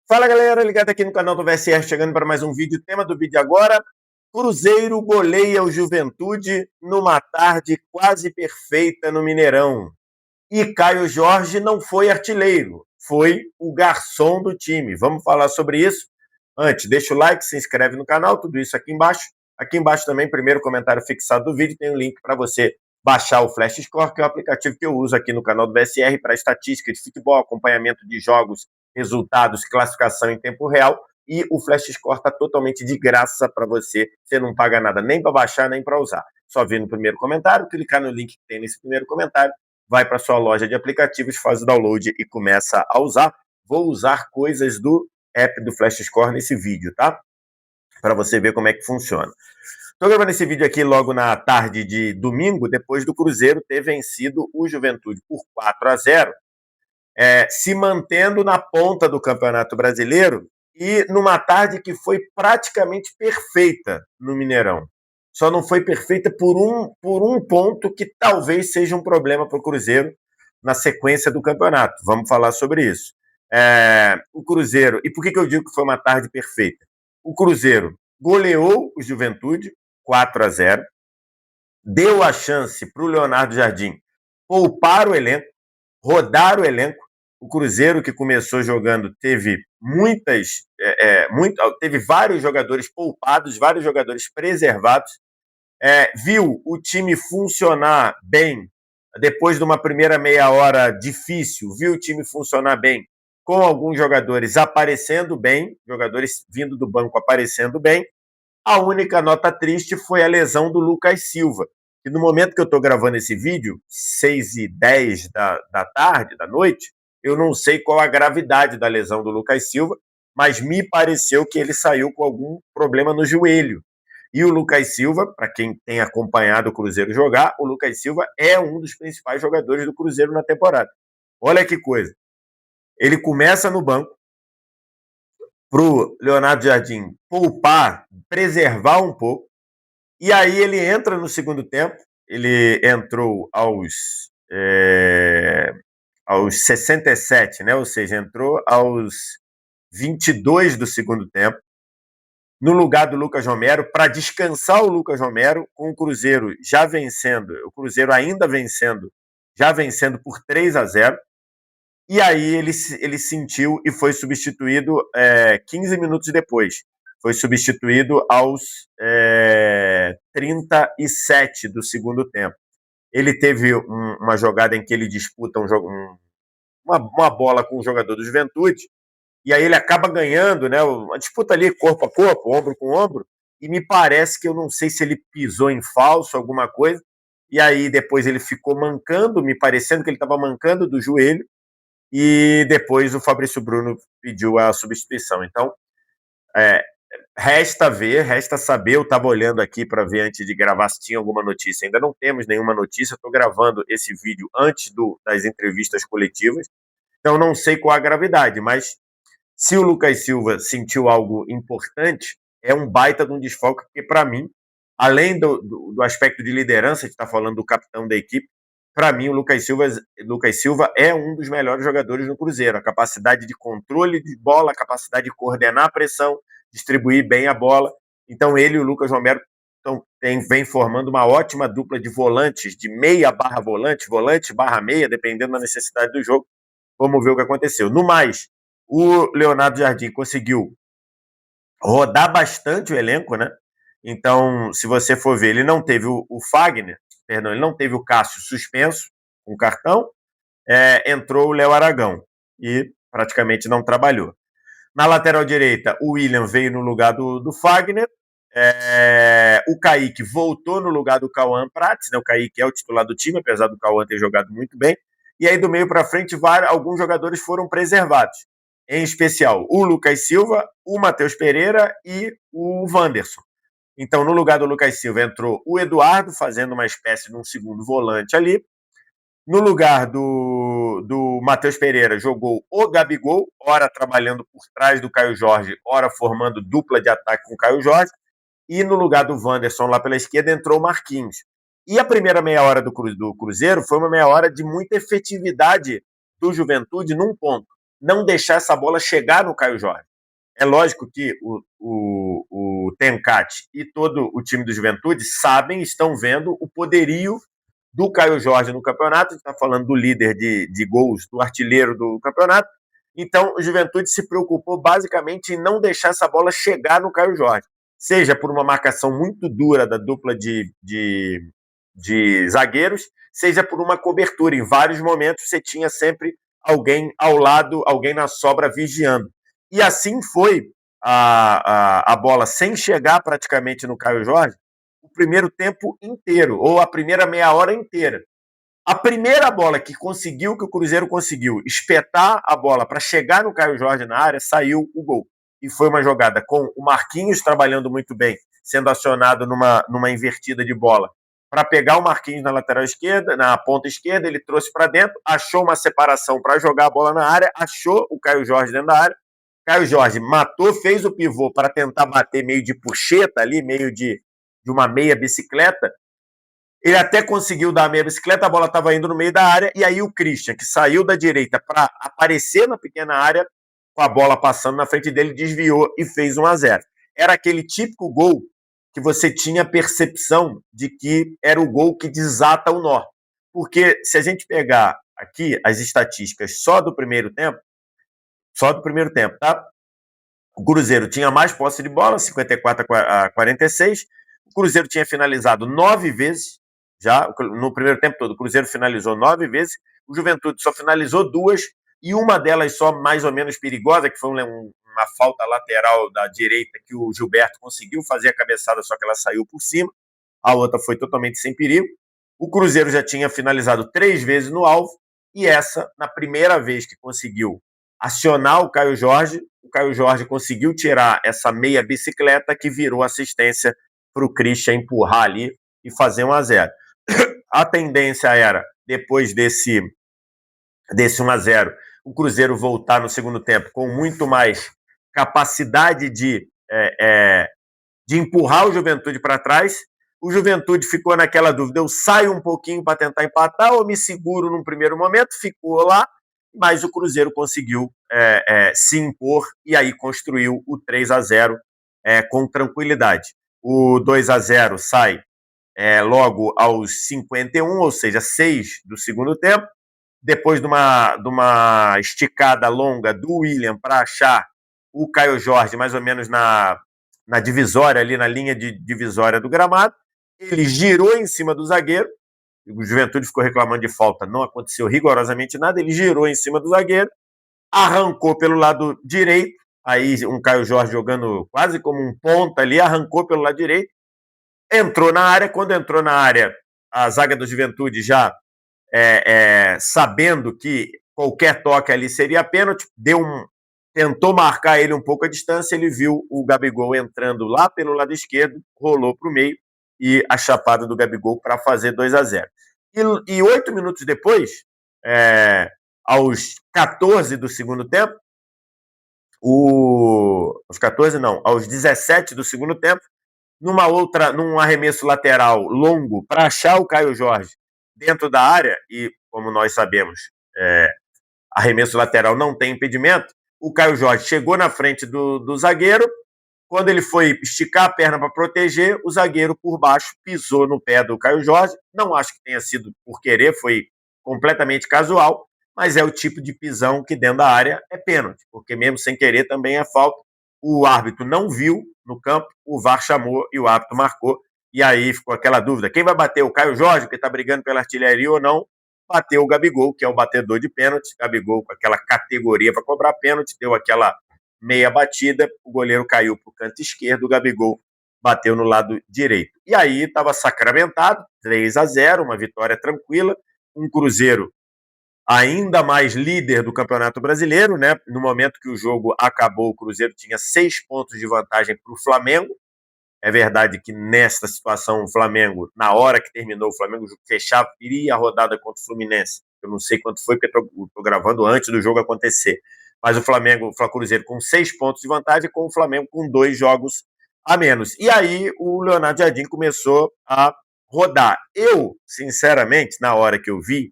Fala galera, ligado aqui no canal do VSR, chegando para mais um vídeo. O tema do vídeo agora: Cruzeiro goleia o Juventude numa tarde quase perfeita no Mineirão. E Caio Jorge não foi artilheiro, foi o garçom do time. Vamos falar sobre isso? Antes, deixa o like, se inscreve no canal, tudo isso aqui embaixo. Aqui embaixo também, primeiro comentário fixado do vídeo, tem um link para você baixar o Flash Score, que é o aplicativo que eu uso aqui no canal do VSR para estatística de futebol, acompanhamento de jogos, resultados, classificação em tempo real. E o Flash Score está totalmente de graça para você. Você não paga nada nem para baixar, nem para usar. Só vir no primeiro comentário, clicar no link que tem nesse primeiro comentário, vai para sua loja de aplicativos, faz o download e começa a usar. Vou usar coisas do app do Flash Score nesse vídeo, tá? Para você ver como é que funciona. Estou gravando esse vídeo aqui logo na tarde de domingo, depois do Cruzeiro ter vencido o Juventude por 4-0, se mantendo na ponta do Campeonato Brasileiro e numa tarde que foi praticamente perfeita no Mineirão. Só não foi perfeita por um ponto que talvez seja um problema para o Cruzeiro na sequência do campeonato. Vamos falar sobre isso. O Cruzeiro, e por que eu digo que foi uma tarde perfeita? O Cruzeiro goleou o Juventude 4-0, deu a chance para o Leonardo Jardim poupar o elenco, rodar o elenco. O Cruzeiro, que começou jogando, teve teve vários jogadores poupados, vários jogadores preservados, viu o time funcionar bem depois de uma primeira meia hora difícil, viu o time funcionar bem com alguns jogadores aparecendo bem, jogadores vindo do banco aparecendo bem. A única nota triste foi a lesão do Lucas Silva, que no momento que eu estou gravando esse vídeo, 6h10 da tarde, da noite, eu não sei qual a gravidade da lesão do Lucas Silva, mas me pareceu que ele saiu com algum problema no joelho. E o Lucas Silva, para quem tem acompanhado o Cruzeiro jogar, o Lucas Silva é um dos principais jogadores do Cruzeiro na temporada. Olha que coisa. Ele começa no banco, para o Leonardo Jardim poupar, preservar um pouco, e aí ele entra no segundo tempo. Ele entrou aos 67, né? Ou seja, entrou aos 22 do segundo tempo, no lugar do Lucas Romero, para descansar o Lucas Romero, com o Cruzeiro já vencendo, o Cruzeiro ainda vencendo, já vencendo por 3-0. E aí ele sentiu e foi substituído 15 minutos depois. Foi substituído aos 37 do segundo tempo. Ele teve uma jogada em que ele disputa uma bola com o jogador do Juventude, e aí ele acaba ganhando, né, uma disputa ali corpo a corpo, ombro com ombro, e me parece que eu não sei se ele pisou em falso, alguma coisa, e aí depois ele ficou mancando, me parecendo que ele estava mancando do joelho, e depois o Fabrício Bruno pediu a substituição. Então, resta ver, resta saber. Eu estava olhando aqui para ver antes de gravar se tinha alguma notícia. Ainda não temos nenhuma notícia. Estou gravando esse vídeo antes das entrevistas coletivas. Então, não sei qual a gravidade, mas se o Lucas Silva sentiu algo importante, é um baita de um desfalque, porque para mim, além do aspecto de liderança, que está falando do capitão da equipe, para mim o Lucas Silva é um dos melhores jogadores no Cruzeiro. A capacidade de controle de bola, a capacidade de coordenar a pressão, distribuir bem a bola. Então ele e o Lucas Romero vem formando uma ótima dupla de volantes, de meia barra volante, volante barra meia, dependendo da necessidade do jogo. Vamos ver o que aconteceu. No mais, o Leonardo Jardim conseguiu rodar bastante o elenco, né? Então, se você for ver, ele não teve o Fagner, perdão, ele não teve o Cássio suspenso com cartão, entrou o Léo Aragão e praticamente não trabalhou. Na lateral direita, o William veio no lugar do Fagner, o Kaique voltou no lugar do Cauã Prats, né? O Kaique é o titular do time, apesar do Cauã ter jogado muito bem, e aí do meio para frente alguns jogadores foram preservados, em especial o Lucas Silva, o Matheus Pereira e o Wanderson. Então, no lugar do Lucas Silva entrou o Eduardo, fazendo uma espécie de um segundo volante ali. No lugar do Matheus Pereira jogou o Gabigol, ora trabalhando por trás do Caio Jorge, ora formando dupla de ataque com o Caio Jorge. E no lugar do Wanderson, lá pela esquerda, entrou o Marquinhos. E a primeira meia hora do Cruzeiro foi uma meia hora de muita efetividade do Juventude num ponto. não deixar essa bola chegar no Caio Jorge. É lógico que o Tencati e todo o time do Juventude sabem, estão vendo o poderio do Caio Jorge no campeonato. A gente está falando do líder de gols, do artilheiro do campeonato. Então, o Juventude se preocupou basicamente em não deixar essa bola chegar no Caio Jorge, seja por uma marcação muito dura da dupla de zagueiros, seja por uma cobertura. Em vários momentos você tinha sempre alguém ao lado, alguém na sobra vigiando. E assim foi a bola sem chegar praticamente no Caio Jorge o primeiro tempo inteiro, ou a primeira meia hora inteira. A primeira bola que o Cruzeiro conseguiu espetar a bola para chegar no Caio Jorge na área, saiu o gol. E foi uma jogada com o Marquinhos trabalhando muito bem, sendo acionado numa invertida de bola para pegar o Marquinhos na lateral esquerda, na ponta esquerda, ele trouxe para dentro, achou uma separação para jogar a bola na área, achou o Caio Jorge dentro da área. Caio Jorge matou, fez o pivô para tentar bater meio de puxeta ali, meio de uma meia bicicleta. Ele até conseguiu dar a meia bicicleta, a bola estava indo no meio da área, e aí o Christian, que saiu da direita para aparecer na pequena área, com a bola passando na frente dele, desviou e fez 1-0. Era aquele típico gol que você tinha percepção de que era o gol que desata o nó. Porque se a gente pegar aqui as estatísticas só do primeiro tempo, tá? O Cruzeiro tinha mais posse de bola, 54-46. O Cruzeiro tinha finalizado 9 vezes, já no primeiro tempo todo. O Cruzeiro finalizou 9 vezes. O Juventude só finalizou 2, e uma delas só mais ou menos perigosa, que foi uma falta lateral da direita que o Gilberto conseguiu fazer a cabeçada, só que ela saiu por cima. A outra foi totalmente sem perigo. O Cruzeiro já tinha finalizado 3 vezes no alvo, e essa, na primeira vez que conseguiu acionar o Caio Jorge conseguiu tirar essa meia bicicleta que virou assistência para o Christian empurrar ali e fazer 1-0. A tendência era, depois desse 1-0, o Cruzeiro voltar no segundo tempo com muito mais capacidade de empurrar o Juventude para trás. O Juventude ficou naquela dúvida: eu saio um pouquinho para tentar empatar ou me seguro num primeiro momento? Ficou lá, mas o Cruzeiro conseguiu se impor e aí construiu o 3-0 com tranquilidade. O 2-0 sai logo aos 51, ou seja, 6 do segundo tempo. Depois de uma esticada longa do William para achar o Caio Jorge, mais ou menos na divisória, ali na linha de divisória do gramado, ele girou em cima do zagueiro. O Juventude ficou reclamando de falta, não aconteceu rigorosamente nada. Ele girou em cima do zagueiro, arrancou pelo lado direito, aí um Caio Jorge jogando quase como um ponta ali, arrancou pelo lado direito, entrou na área. Quando entrou na área, a zaga do Juventude já sabendo que qualquer toque ali seria pênalti, tentou marcar ele um pouco a distância, ele viu o Gabigol entrando lá pelo lado esquerdo, rolou para o meio, e a chapada do Gabigol para fazer 2-0. E 8 minutos depois, aos 14 do segundo tempo, aos 17 do segundo tempo, num arremesso lateral longo para achar o Caio Jorge dentro da área, e como nós sabemos, arremesso lateral não tem impedimento, o Caio Jorge chegou na frente do zagueiro. Quando ele foi esticar a perna para proteger, o zagueiro por baixo pisou no pé do Caio Jorge. Não acho que tenha sido por querer, foi completamente casual, mas é o tipo de pisão que dentro da área é pênalti, porque mesmo sem querer também é falta. O árbitro não viu no campo, o VAR chamou e o árbitro marcou. E aí ficou aquela dúvida: quem vai bater, o Caio Jorge, que está brigando pela artilharia ou não? Bateu o Gabigol, que é o batedor de pênalti. Gabigol com aquela categoria para cobrar pênalti, deu aquela meia batida, o goleiro caiu para o canto esquerdo, o Gabigol bateu no lado direito. E aí estava sacramentado, 3-0, uma vitória tranquila, um Cruzeiro ainda mais líder do Campeonato Brasileiro, né? No momento que o jogo acabou, o Cruzeiro tinha 6 pontos de vantagem para o Flamengo. É verdade que nesta situação o Flamengo, na hora que terminou, o Flamengo fechava, iria a rodada contra o Fluminense. Eu não sei quanto foi, porque estou gravando antes do jogo acontecer. Mas o Cruzeiro com 6 pontos de vantagem, com o Flamengo com 2 jogos a menos. E aí o Leonardo Jardim começou a rodar. Eu, sinceramente, na hora que eu vi,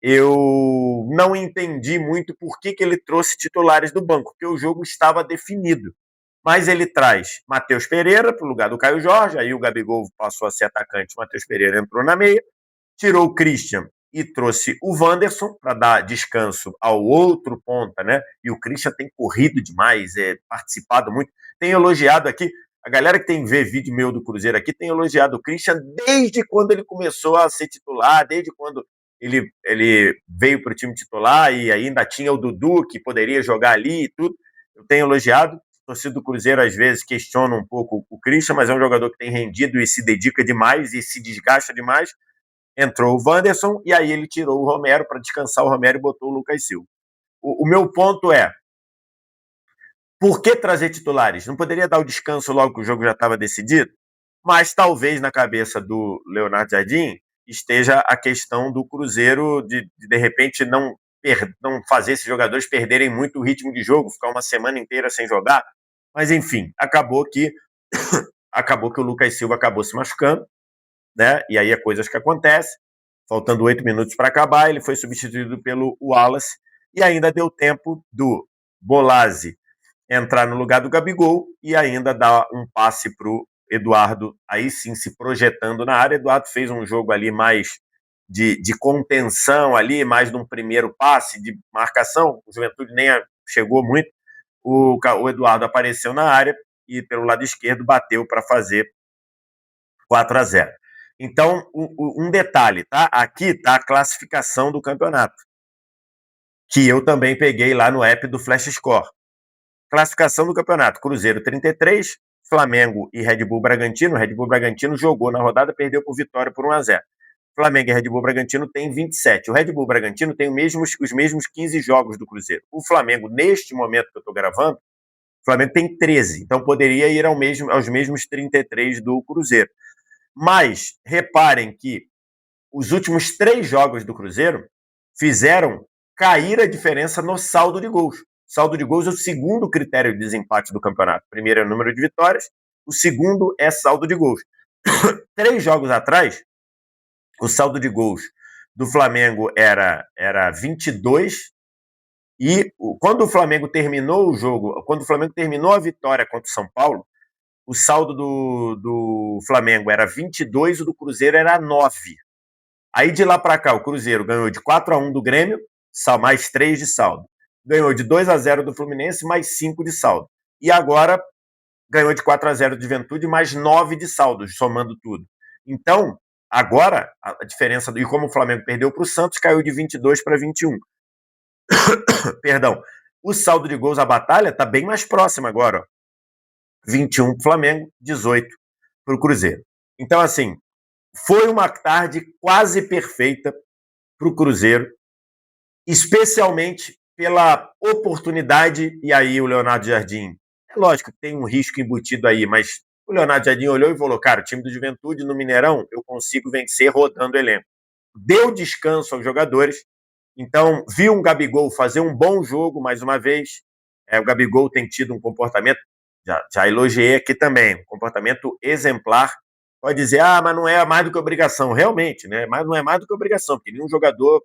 eu não entendi muito por que ele trouxe titulares do banco, porque o jogo estava definido. Mas ele traz Matheus Pereira para o lugar do Caio Jorge, aí o Gabigol passou a ser atacante, Matheus Pereira entrou na meia, tirou o Christian e trouxe o Wanderson para dar descanso ao outro ponta, né? E o Christian tem corrido demais, participado muito, tem elogiado aqui, a galera que tem ver vídeo meu do Cruzeiro aqui tem elogiado o Christian desde quando ele começou a ser titular, desde quando ele veio para o time titular e ainda tinha o Dudu que poderia jogar ali e tudo. Eu tenho elogiado. A torcida do Cruzeiro às vezes questiona um pouco o Christian, mas é um jogador que tem rendido e se dedica demais e se desgasta demais. Entrou o Wanderson e aí ele tirou o Romero para descansar o Romero e botou o Lucas Silva. O meu ponto é, por que trazer titulares? Não poderia dar o descanso logo que o jogo já estava decidido? Mas talvez na cabeça do Leonardo Jardim esteja a questão do Cruzeiro de repente, não fazer esses jogadores perderem muito o ritmo de jogo, ficar uma semana inteira sem jogar. Mas, enfim, acabou que o Lucas Silva acabou se machucando, né? E aí é coisas que acontecem. Faltando 8 minutos para acabar, ele foi substituído pelo Wallace e ainda deu tempo do Bolazzi entrar no lugar do Gabigol e ainda dar um passe para o Eduardo, aí sim se projetando na área. Eduardo fez um jogo ali mais de contenção ali, mais de um primeiro passe, de marcação. O Juventude nem chegou muito. O Eduardo apareceu na área e pelo lado esquerdo bateu para fazer 4-0. Então, um detalhe, tá? Aqui está a classificação do campeonato, que eu também peguei lá no app do Flash Score. Classificação do campeonato: Cruzeiro 33, Flamengo e Red Bull Bragantino. Red Bull Bragantino jogou na rodada, perdeu por vitória por 1-0. Flamengo e Red Bull Bragantino tem 27. O Red Bull Bragantino tem os mesmos 15 jogos do Cruzeiro. O Flamengo, neste momento que eu estou gravando, o Flamengo tem 13. Então poderia ir aos mesmos 33 do Cruzeiro. Mas reparem que os últimos 3 jogos do Cruzeiro fizeram cair a diferença no saldo de gols. Saldo de gols é o segundo critério de desempate do campeonato. O primeiro é o número de vitórias, o segundo é saldo de gols. 3 jogos atrás, o saldo de gols do Flamengo era 22, e quando o Flamengo terminou o jogo, quando o Flamengo terminou a vitória contra o São Paulo, o saldo do Flamengo era 22, o do Cruzeiro era 9. Aí de lá para cá, o Cruzeiro ganhou de 4-1 do Grêmio, mais 3 de saldo. Ganhou de 2-0 do Fluminense, mais 5 de saldo. E agora ganhou de 4-0 do Juventude, mais 9 de saldo, somando tudo. Então, agora, a diferença, e como o Flamengo perdeu para o Santos, caiu de 22 para 21. Perdão. O saldo de gols, a batalha, está bem mais próxima agora. Ó. 21 para o Flamengo, 18 para o Cruzeiro. Então, assim, foi uma tarde quase perfeita para o Cruzeiro, especialmente pela oportunidade, e aí o Leonardo Jardim, é lógico que tem um risco embutido aí, mas o Leonardo Jardim olhou e falou, cara, o time do Juventude no Mineirão, eu consigo vencer rodando o elenco. Deu descanso aos jogadores, então viu um Gabigol fazer um bom jogo mais uma vez, o Gabigol tem tido um comportamento, já elogiei aqui também, um comportamento exemplar. Pode dizer, mas não é mais do que obrigação. Realmente, né? Mas não é mais do que obrigação, porque nenhum jogador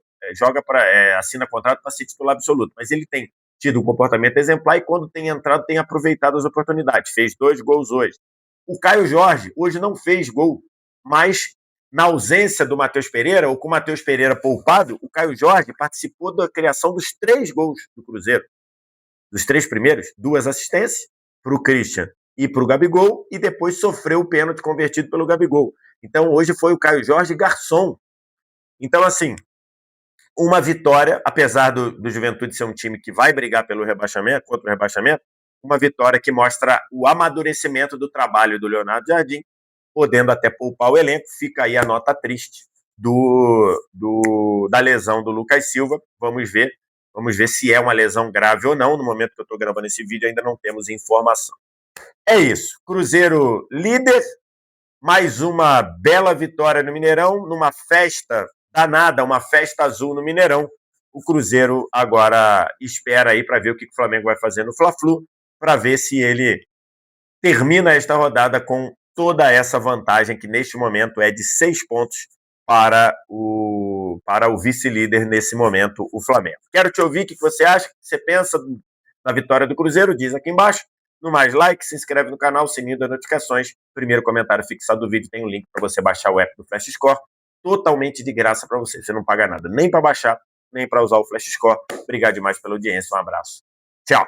assina contrato para ser titular absoluto. Mas ele tem tido um comportamento exemplar e quando tem entrado, tem aproveitado as oportunidades. Fez 2 gols hoje. O Caio Jorge hoje não fez gol, mas na ausência do Matheus Pereira, ou com o Matheus Pereira poupado, o Caio Jorge participou da criação dos 3 gols do Cruzeiro. Dos 3 primeiros, 2 assistências para o Christian e para o Gabigol, e depois sofreu o pênalti convertido pelo Gabigol. Então, hoje foi o Caio Jorge garçom. Então, assim, uma vitória, apesar do Juventude ser um time que vai brigar pelo rebaixamento, contra o rebaixamento, uma vitória que mostra o amadurecimento do trabalho do Leonardo Jardim, podendo até poupar o elenco. Fica aí a nota triste da lesão do Lucas Silva. Vamos ver se é uma lesão grave ou não. No momento que eu estou gravando esse vídeo, ainda não temos informação. É isso. Cruzeiro líder, mais uma bela vitória no Mineirão, numa festa danada, uma festa azul no Mineirão. O Cruzeiro agora espera aí para ver o que o Flamengo vai fazer no Fla-Flu, para ver se ele termina esta rodada com toda essa vantagem, que neste momento é de 6 pontos para o vice-líder nesse momento, o Flamengo. Quero te ouvir, o que você acha, o que você pensa na vitória do Cruzeiro, diz aqui embaixo. No mais, like, se inscreve no canal, sininho das notificações. Primeiro comentário fixado do vídeo tem um link para você baixar o app do Flash Score, totalmente de graça para você. Você não paga nada, nem para baixar, nem para usar o Flash Score. Obrigado demais pela audiência, um abraço. Tchau.